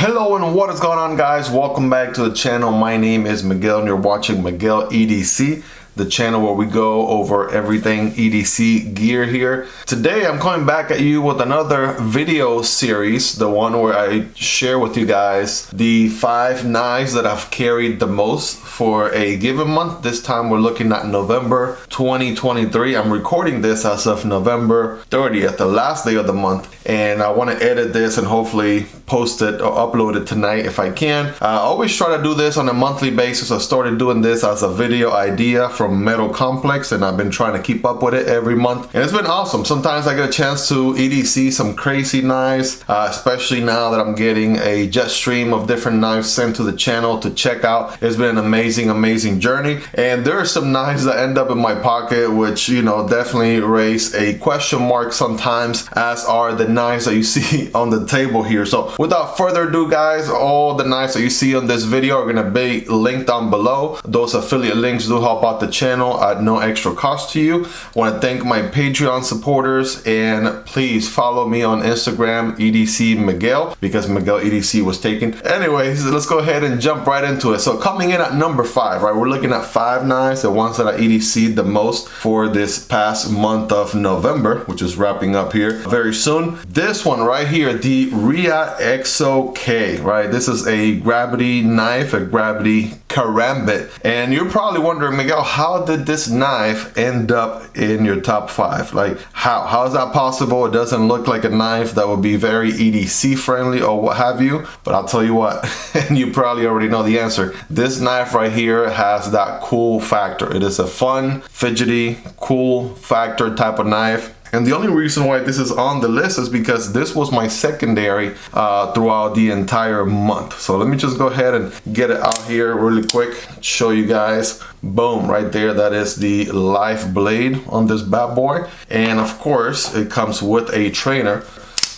Hello and what is going on, guys? Welcome back to the channel. My name is Miguel and you're watching Miguel EDC, the channel where we go over everything EDC gear here. Today I'm coming back at you with another video series, the one where I share with you guys the 5 knives that I've carried the most for a given month. This time we're looking at November 2023. I'm recording this as of November 30th, the last day of the month, and I want to edit this and hopefully post it or upload it tonight if I can. I always try to do this on a monthly basis. I started doing this as a video idea from Metal Complex, and I've been trying to keep up with it every month, and it's been awesome. Sometimes I get a chance to EDC some crazy knives, especially now that I'm getting a jet stream of different knives sent to the channel to check out. It's been an amazing journey, and there are some knives that end up in my pocket which, you know, definitely raise a question mark sometimes, as are the knives that you see on the table here. So without further ado, guys, all the knives that you see on this video are going to be linked down below. Those affiliate links do help out the channel at no extra cost to you. I want to thank my Patreon supporters, and please follow me on Instagram, EDC Miguel, because Miguel EDC was taken. Anyways, let's go ahead and jump right into it. So coming in at number 5, right, we're looking at 5 knives, the ones that I EDC'd the most for this past month of November, which is wrapping up here very soon. This one right here, the Riat EXO K, right? This is a gravity knife, a gravity karambit, and you're probably wondering, Miguel, how did this knife end up in your top 5? Like, how is that possible? It doesn't look like a knife that would be very EDC friendly or what have you, but I'll tell you what, and you probably already know the answer. This knife right here has that cool factor. It is a fun, fidgety, cool factor type of knife. And the only reason why this is on the list is because this was my secondary throughout the entire month. So let me just go ahead and get it out here really quick, show you guys. Boom, right there, that is the life blade on this bad boy. And of course, it comes with a trainer.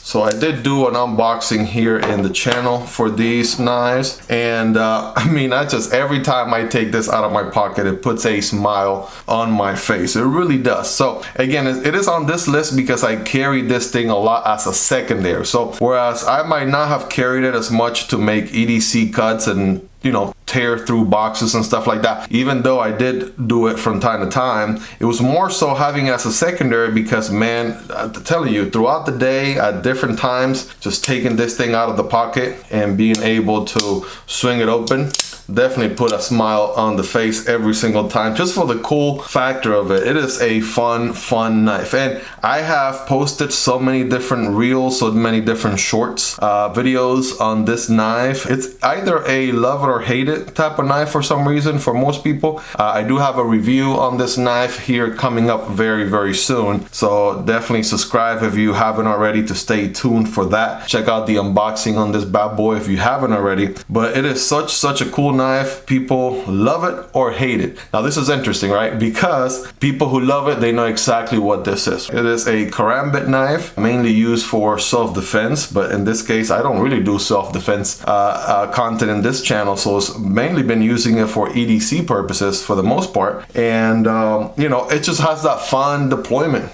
So I did do an unboxing here in the channel for these knives, and I mean, every time I take this out of my pocket, it puts a smile on my face. It really does. So again, it is on this list because I carried this thing a lot as a secondary. So whereas I might not have carried it as much to make EDC cuts and, you know, tear through boxes and stuff like that, even though I did do it from time to time, it was more so having it as a secondary because, man, I'm telling you, throughout the day at different times, just taking this thing out of the pocket and being able to swing it open definitely put a smile on the face every single time, just for the cool factor of it. It is a fun knife, and I have posted so many different reels, so many different shorts, videos on this knife. It's either a love it or hate it type of knife for some reason for most people. I do have a review on this knife here coming up very soon, so definitely subscribe if you haven't already to stay tuned for that. Check out the unboxing on this bad boy if you haven't already. But it is such a cool knife. People love it or hate it. Now this is interesting, right? Because people who love it, they know exactly what this is. It is a karambit knife, mainly used for self-defense, but in this case I don't really do self-defense content in this channel, so it's mainly been using it for EDC purposes for the most part. And you know, it just has that fun deployment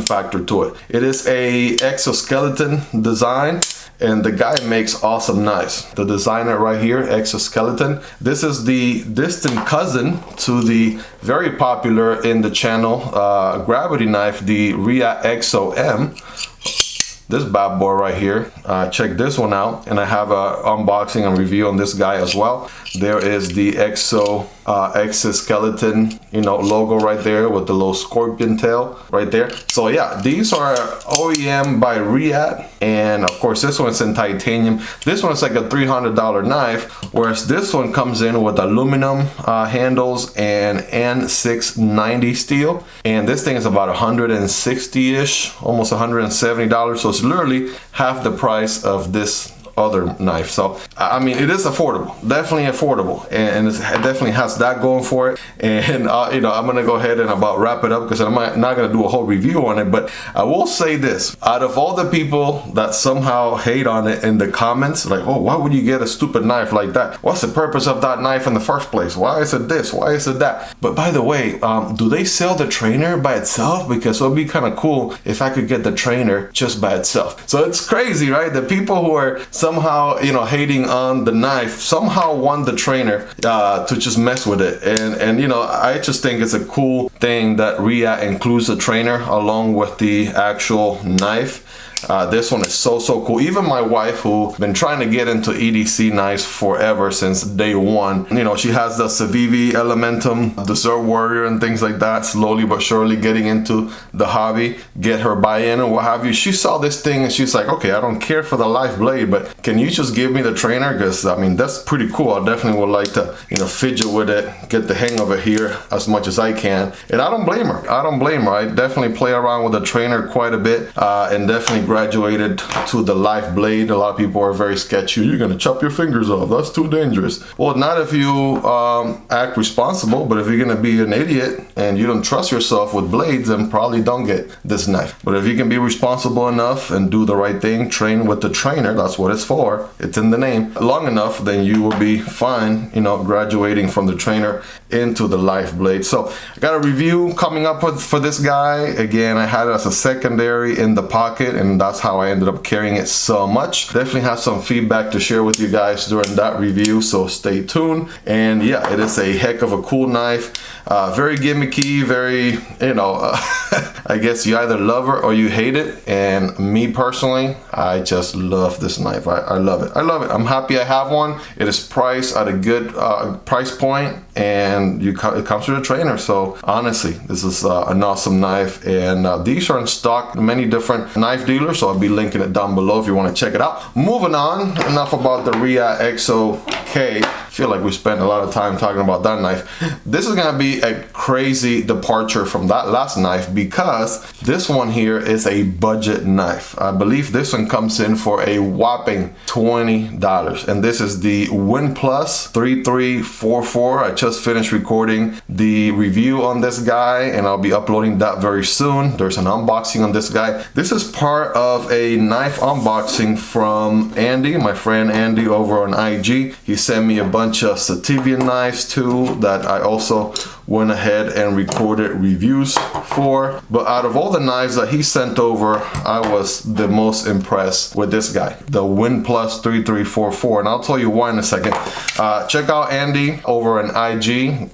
factor to it. It is a exoskeleton design, and the guy makes awesome knives. The designer right here, Exoskeleton. This is the distant cousin to the very popular in the channel gravity knife, the Riat EXO M. This bad boy right here, check this one out, and I have a unboxing and review on this guy as well. There is the EXO exoskeleton, you know, logo right there with the little scorpion tail right there. So yeah, these are OEM by Riat, and of course this one's in titanium. This one's like a $300 knife, whereas this one comes in with aluminum handles and N690 steel, and this thing is about 160-ish, almost $170, so it's literally half the price of this other knife. So I mean, it is affordable, definitely affordable, and it definitely has that going for it. And you know, I'm gonna go ahead and about wrap it up because I'm not gonna do a whole review on it, but I will say this: out of all the people that somehow hate on it in the comments, like, oh, why would you get a stupid knife like that? What's the purpose of that knife in the first place? Why is it this? Why is it that? But by the way, do they sell the trainer by itself? Because it would be kind of cool if I could get the trainer just by itself. So it's crazy, right? The people who are somehow, you know, hating on the knife, somehow won the trainer to just mess with it. And you know, I just think it's a cool thing that Riat includes a trainer along with the actual knife. This one is so cool. Even my wife, who been trying to get into EDC knives forever since day one, you know, she has the Civivi Elementum, the Zero Warrior and things like that, slowly but surely getting into the hobby, get her buy-in and what have you. She saw this thing and she's like, okay, I don't care for the live blade, but can you just give me the trainer? Because I mean, that's pretty cool. I definitely would like to, you know, fidget with it, get the hang of it here as much as I can. And I don't blame her. I don't blame her. I definitely play around with the trainer quite a bit, and definitely graduated to the live blade. A lot of people are very sketchy. You're gonna chop your fingers off, that's too dangerous. Well, not if you act responsible, but if you're gonna be an idiot and you don't trust yourself with blades, then probably don't get this knife. But if you can be responsible enough and do the right thing, train with the trainer, that's what it's for, it's in the name, long enough, then you will be fine, you know, graduating from the trainer into the live blade. So I got a review coming up for this guy. Again, I had it as a secondary in the pocket, and that's how I ended up carrying it so much. Definitely have some feedback to share with you guys during that review, so stay tuned. And yeah, it is a heck of a cool knife. Very gimmicky, very, you know, I guess you either love it or you hate it. And me personally, I just love this knife. I love it. I love it. I'm happy I have one. It is priced at a good price point, and it comes with a trainer. So honestly, this is an awesome knife. And these are in stock in many different knife dealers, so I'll be linking it down below if you want to check it out. Moving on, enough about the Riat EXO K. I feel like we spent a lot of time talking about that knife. This is gonna be a crazy departure from that last knife, because this one here is a budget knife. I believe this one comes in for a whopping $20, and this is the WinPlus 3344. I just finished recording the review on this guy, and I'll be uploading that very soon. There's an unboxing on this guy. This is part of a knife unboxing from Andy, my friend Andy over on IG. He sent me a bunch of Sativian knives too that I also went ahead and recorded reviews for. But out of all the knives that he sent over, I was the most impressed with this guy, the WinPlus 3344, and I'll tell you why in a second. Check out Andy over on IG.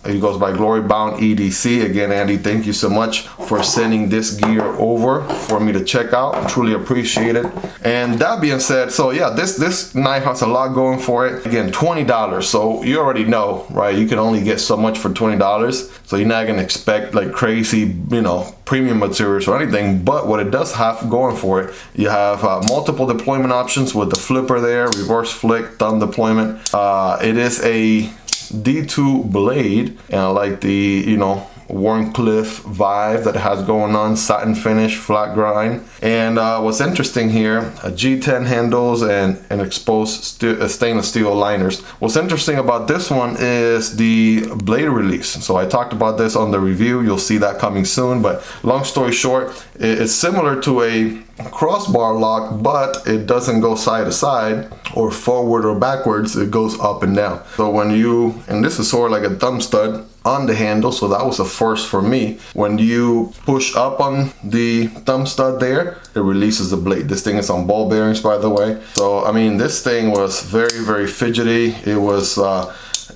He goes by Glorybound EDC. Again, Andy, thank you so much for sending this gear over for me to check out. I truly appreciate it. And that being said, so yeah, this knife has a lot going for it. Again, $20. So you already know, right? You can only get so much for $20. So you're not gonna expect like crazy, you know, premium materials or anything. But what it does have going for it, you have multiple deployment options with the flipper there, reverse flick, thumb deployment. It is a D2 blade, and I like the, you know, Warncliffe vibe that it has going on, satin finish, flat grind. And what's interesting here, G10 handles and exposed stainless steel liners. What's interesting about this one is the blade release. So I talked about this on the review, you'll see that coming soon, but long story short, it's similar to a crossbar lock, but it doesn't go side to side or forward or backwards, it goes up and down. So when you, and this is sort of like a thumb stud on the handle, so that was a first for me. When you push up on the thumb stud there, it releases the blade. This thing is on ball bearings, by the way. So I mean, this thing was very fidgety. It was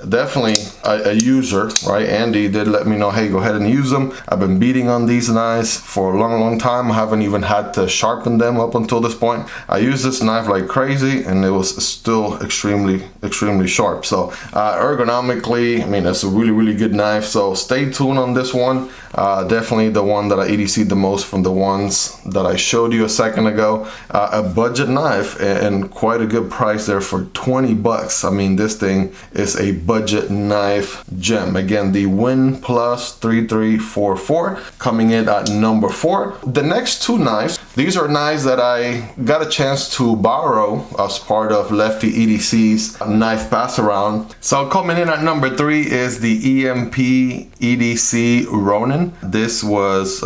definitely a user, right? Andy did let me know, hey, go ahead and use them. I've been beating on these knives for a long time. I haven't even had to sharpen them up until this point. I used this knife like crazy, and it was still extremely sharp. So ergonomically, I mean, it's a really good knife. So stay tuned on this one. Definitely the one that I EDC'd the most from the ones that I showed you a second ago. A budget knife, and quite a good price there for 20 bucks. I mean, this thing is a budget knife gem. Again, the WinPlus 3344 coming in at number 4. The next two knives, these are knives that I got a chance to borrow as part of Lefty EDC's knife pass around. So coming in at number 3 is the EMP EDC Ronin. This was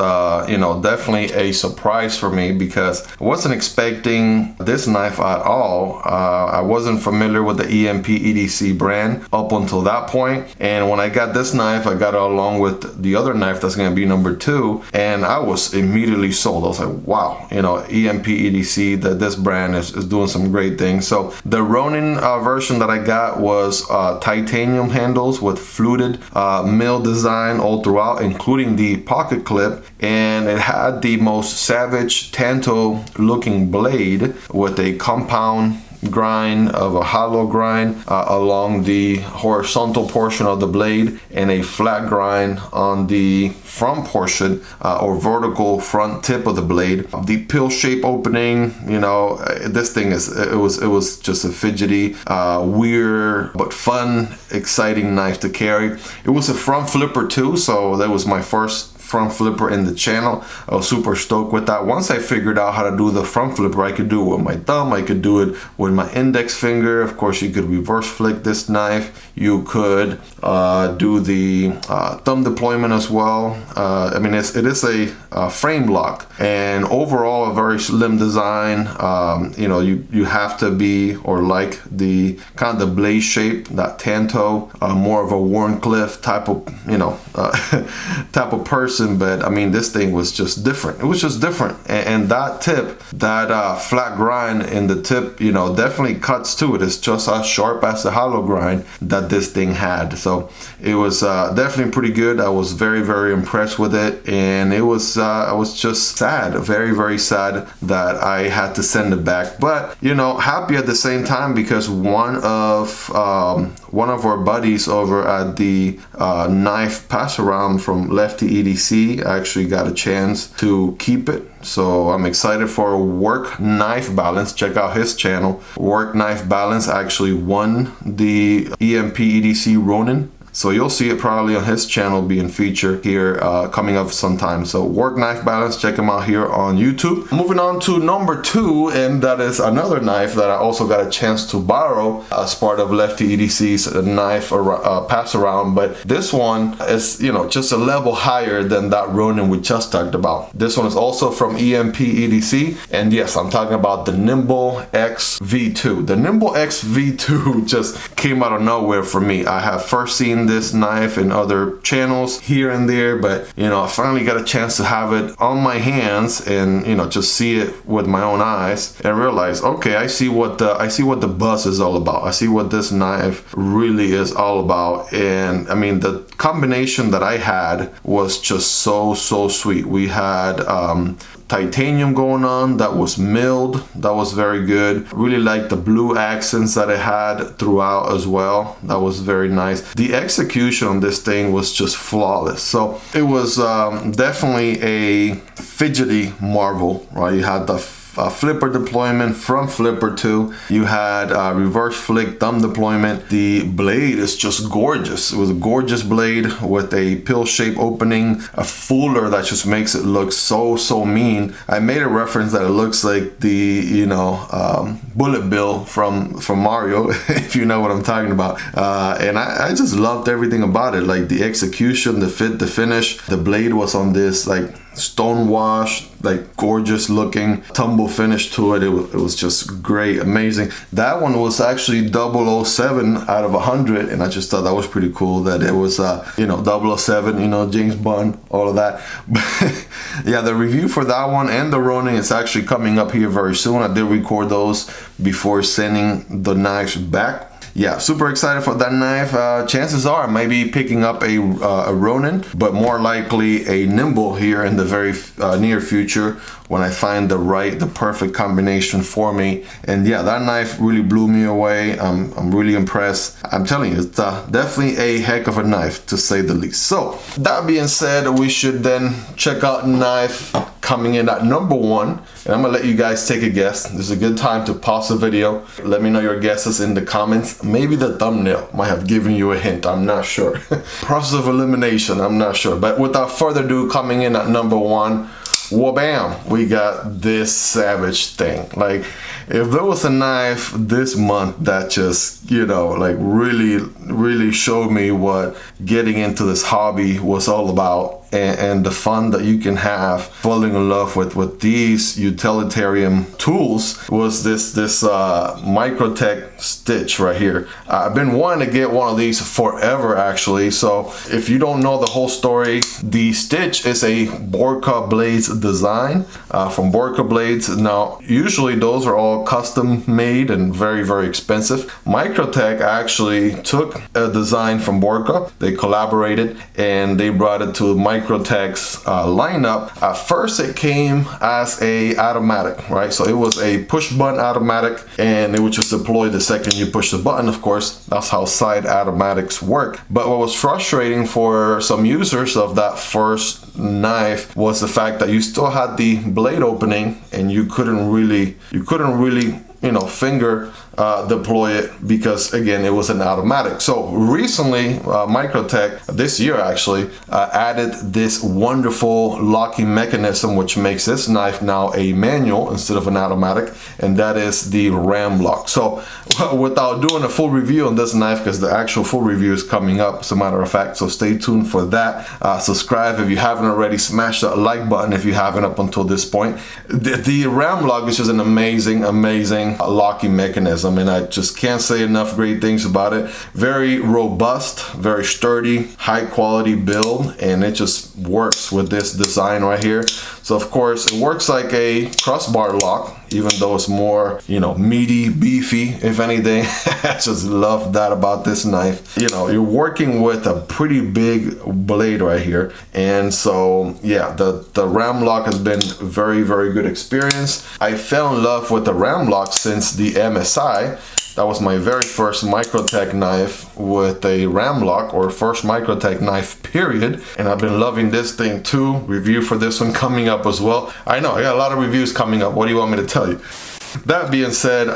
you know, definitely a surprise for me because I wasn't expecting this knife at all. I wasn't familiar with the EMP EDC brand up up until that point. And when I got this knife, I got it along with the other knife that's gonna be number 2, and I was immediately sold. I was like, wow, you know, EMP EDC, that this brand is doing some great things. So the Ronin version that I got was titanium handles with fluted mill design all throughout, including the pocket clip, and it had the most savage tanto looking blade with a compound grind of a hollow grind along the horizontal portion of the blade, and a flat grind on the front portion or vertical front tip of the blade. The pill shape opening, you know, this thing is, it was just a fidgety, weird but fun, exciting knife to carry. It was a front flipper too, so that was my first front flipper in the channel. I was super stoked with that. Once I figured out how to do the front flipper, I could do it with my thumb, I could do it with my index finger. Of course, you could reverse flick this knife. You could do the thumb deployment as well. I mean, it is a frame lock, and overall a very slim design. You know, you have to be or like the kind of the blade shape, that tanto, more of a Warncliffe type of, you know, type of person. But I mean, this thing was just different. It was just different, and that tip, that flat grind in the tip, you know, definitely cuts to it. It's just as sharp as the hollow grind that this thing had. So it was definitely pretty good. I was very, very impressed with it, and it was I was just sad, very, very sad that I had to send it back. But you know, happy at the same time, because one of our buddies over at the knife pass around from Lefty EDC actually got a chance to keep it. So I'm excited for Work Knife Balance. Check out his channel. Work Knife Balance actually won the EMP EDC Ronin. So you'll see it probably on his channel being featured here coming up sometime. So Work Knife Balance, check him out here on YouTube. Moving on to number 2, and that is another knife that I also got a chance to borrow as part of Lefty EDC's knife pass around. But this one is, you know, just a level higher than that Ronin we just talked about. This one is also from EMP EDC, and yes, I'm talking about the Nimble X V2. The Nimble X V2 just came out of nowhere for me. I have first seen this knife in other channels here and there, but you know, I finally got a chance to have it on my hands and, you know, just see it with my own eyes and realize, okay, I see what the buzz is all about. I see what this knife really is all about. And I mean, the combination that I had was just so sweet. We had titanium going on that was milled, that was very good. Really like the blue accents that it had throughout as well. That was very nice. The execution on this thing was just flawless. So it was definitely a fidgety marvel, right? You had the flipper deployment, front flipper too. You had reverse flick thumb deployment. The blade is just gorgeous. It was a gorgeous blade with a pill shape opening, a fuller that just makes it look so mean. I made a reference that it looks like the, you know, bullet bill from Mario, if you know what I'm talking about. And I just loved everything about it, like the execution, the fit, the finish. The blade was on this like stone wash, like gorgeous looking tumble finish to it. It was just great, amazing. That one was actually 007 out of 100, and I just thought that was pretty cool that it was you know, 007, you know, James Bond, all of that. But yeah, the review for that one and the Ronin is actually coming up here very soon. I did record those before sending the knives back. Yeah, super excited for that knife. Chances are I might be picking up a Ronin, but more likely a Nimble here in the very near future when I find the perfect combination for me. And yeah, that knife really blew me away. I'm really impressed. I'm telling you, it's definitely a heck of a knife, to say the least. So that being said, we should then check out knife coming in at number 1, and I'm gonna let you guys take a guess. This is a good time to pause the video. Let me know your guesses in the comments. Maybe the thumbnail might have given you a hint, I'm not sure. Process of elimination, I'm not sure. But without further ado, coming in at number 1, wha-bam, we got this savage thing. Like, if there was a knife this month that just, you know, like really showed me what getting into this hobby was all about, and the fun that you can have falling in love with these utilitarian tools was this Microtech Stitch right here. I've been wanting to get one of these forever actually. So if you don't know the whole story, the Stitch is a Borka Blades design from Borka Blades. Now usually those are all custom made and very, very expensive. Microtech actually took a design from Borka, they collaborated and they brought it to Microtech's lineup. At first it came as a automatic, right? So it was a push button automatic and it would just deploy the second you push the button. Of course, that's how side automatics work. But what was frustrating for some users of that first knife was the fact that you still had the blade opening and you couldn't really you know, finger deploy it because again it was an automatic. So recently Microtech this year actually added this wonderful locking mechanism which makes this knife now a manual instead of an automatic, and that is the RAM-LOK. So without doing a full review on this knife, because the actual full review is coming up as a matter of fact, so stay tuned for that. Subscribe if you haven't already, smash that like button if you haven't up until this point. The RAM-LOK is just an amazing locking mechanism, and I just can't say enough great things about it. Very robust, very sturdy, high quality build, and it just works with this design right here. So of course it works like a crossbar lock, even though it's more, you know, meaty, beefy, if anything. I just love that about this knife. You know, you're working with a pretty big blade right here, and so yeah, the RAM-LOK has been very, very good experience. I fell in love with the RAM-LOK since the MSI. That was my very first Microtech knife with a RAM-LOK, or first Microtech knife period, and I've been loving this thing too. Review for this one coming up as well. I know I got a lot of reviews coming up. What do you want me to tell you? That being said,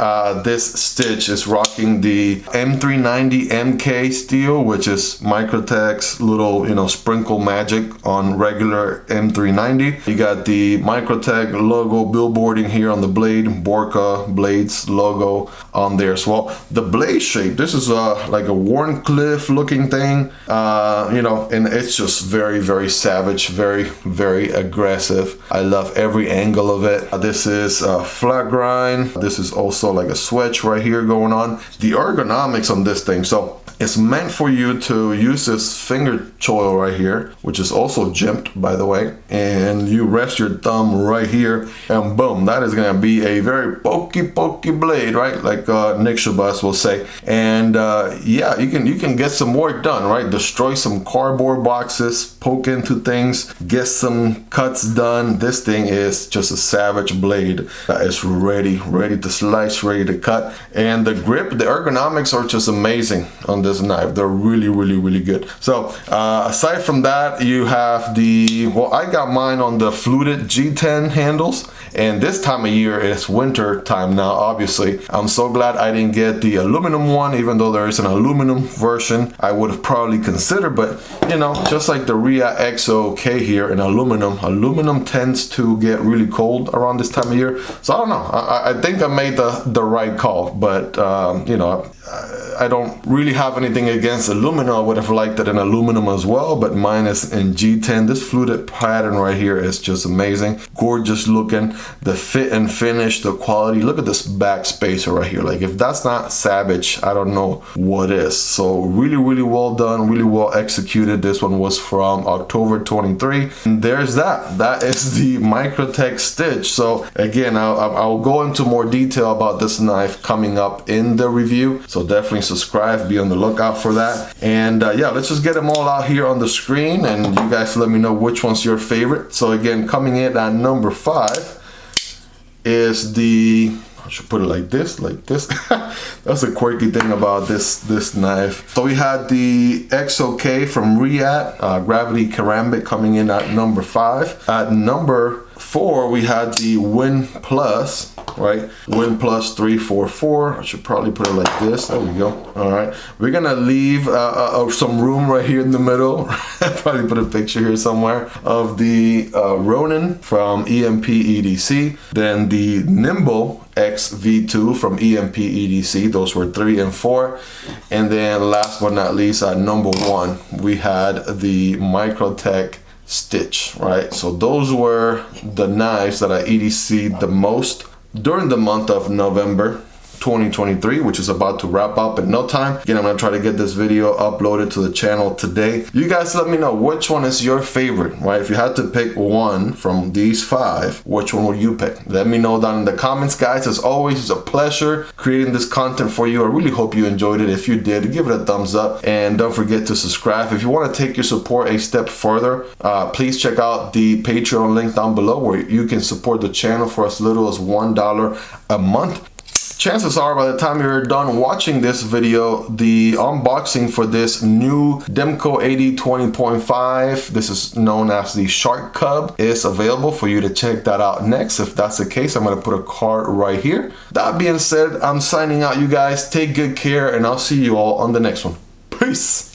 this Stitch is rocking the M390 MK steel, which is Microtech's little, you know, sprinkle magic on regular M390. You got the Microtech logo billboarding here on the blade, Borka Blades logo on there as well. The blade shape, this is like a Warncliffe looking thing, you know, and it's just very, very savage, very, very aggressive. I love every angle of it. This is flat grind. This is also like a switch right here going on. The ergonomics on this thing, so it's meant for you to use this finger choil right here, which is also jimped by the way, and you rest your thumb right here and boom, that is gonna be a very pokey blade, right? Like Nick Shabazz will say. And yeah, you can get some work done, right? Destroy some cardboard boxes, poke into things, get some cuts done. This thing is just a savage blade that is ready to slice, ready to cut. And the grip, the ergonomics are just amazing on this knife. They're really good. So aside from that, you have the, well, I got mine on the fluted G10 handles, and this time of year it's winter time now, obviously. I'm so glad I didn't get the aluminum one, even though there is an aluminum version I would have probably considered. But you know, just like the Riat EXO K here in aluminum tends to get really cold around this time of year. So I don't know, I think I made the right call. But you know, I don't really have anything against aluminum. I would have liked it in aluminum as well, but mine is in G10. This fluted pattern right here is just amazing, gorgeous looking. The fit and finish, the quality. Look at this back spacer right here. Like, if that's not savage, I don't know what is. So really well done, really well executed. This one was from October 23. And there's that is the Microtech Stitch. So again, I'll go into more detail about this knife coming up in the review, so definitely subscribe, be on the lookout for that. And yeah, let's just get them all out here on the screen, and you guys let me know which one's your favorite. So again, coming in at number 5 is the, I should put it like this. That's a quirky thing about this knife. So we had the EXO K from Riat, Gravity Ceramic, coming in at number 5. At number 4, we had the Win Plus, right? Win Plus 344. I should probably put it like this. There we go. All right. We're gonna leave some room right here in the middle. Probably put a picture here somewhere of the Ronin from EMP EDC. Then the Nimble XV2 from EMP EDC. Those were 3 and 4. And then last but not least, at number 1, we had the Microtech Stitch, right? So those were the knives that I EDC'd the most during the month of November 2023, which is about to wrap up in no time. Again, I'm gonna try to get this video uploaded to the channel today. You guys let me know which one is your favorite, right? If you had to pick one from these 5, which one would you pick? Let me know down in the comments, guys. As always, it's a pleasure creating this content for you. I really hope you enjoyed it. If you did, give it a thumbs up and don't forget to subscribe. If you want to take your support a step further, please check out the Patreon link down below where you can support the channel for as little as $1 a month. Chances are by the time you're done watching this video, the unboxing for this new Demco 8020.5, this is known as the Shark Cub, is available for you to check that out next. If that's the case, I'm going to put a card right here. That being said, I'm signing out, you guys. Take good care, and I'll see you all on the next one. Peace.